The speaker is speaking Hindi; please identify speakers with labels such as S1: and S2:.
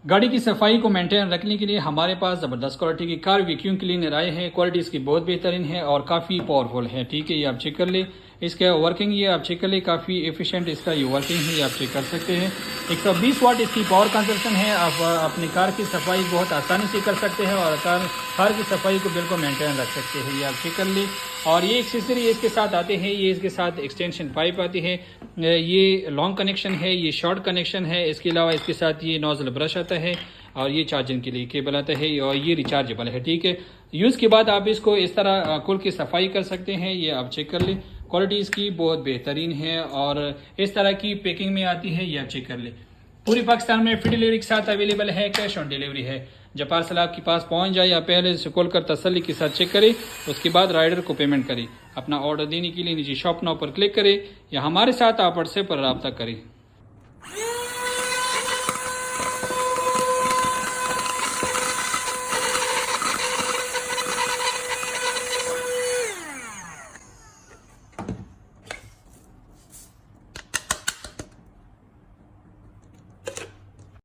S1: गाड़ी की सफाई को मेंटेन रखने के लिए हमारे पास ज़बरदस्त क्वालिटी की कार वैक्यूम क्लीनर आए हैं। क्वालिटी इसकी बहुत बेहतरीन है और काफ़ी पावरफुल है। ठीक है, ये आप चेक कर ले। इसका वर्किंग ये आप चेक कर ले, काफ़ी एफिशिएंट इसका ये वर्किंग है, ये आप चेक कर सकते हैं। 120 वाट इसकी पावर कंजप्शन है। आप अपनी कार की सफाई बहुत आसानी से कर सकते हैं और कार की सफाई को बिल्कुल मेंटेन रख सकते हैं, ये आप चेक कर ले। और ये एक्सेसरी इसके साथ आते हैं, ये इसके साथ एक्सटेंशन पाइप आती है, ये लॉन्ग कनेक्शन है, ये शॉर्ट कनेक्शन है। इसके अलावा इसके साथ ये नोजल ब्रश आता है और ये चार्जिंग के लिए केबल आता है और ये रिचार्जेबल है। ठीक है, यूज़ के बाद आप इसको इस तरह खुल के सफाई कर सकते हैं, ये आप चेक कर ले। क्वालिटी इसकी बहुत बेहतरीन है और इस तरह की पैकिंग में आती है, ये आप चेक कर ले। पूरी पाकिस्तान में फ्री डिलीवरी के साथ अवेलेबल है, कैश ऑन डिलीवरी है। जब पार्सल आपके पास पहुंच जाए या पहले से खोल कर तसल्ली के साथ चेक करें, उसके बाद राइडर को पेमेंट करें। अपना ऑर्डर देने के लिए नीचे शॉप नाउ पर क्लिक करें या हमारे साथ आप व्हाट्सएप पर रब्ता करें।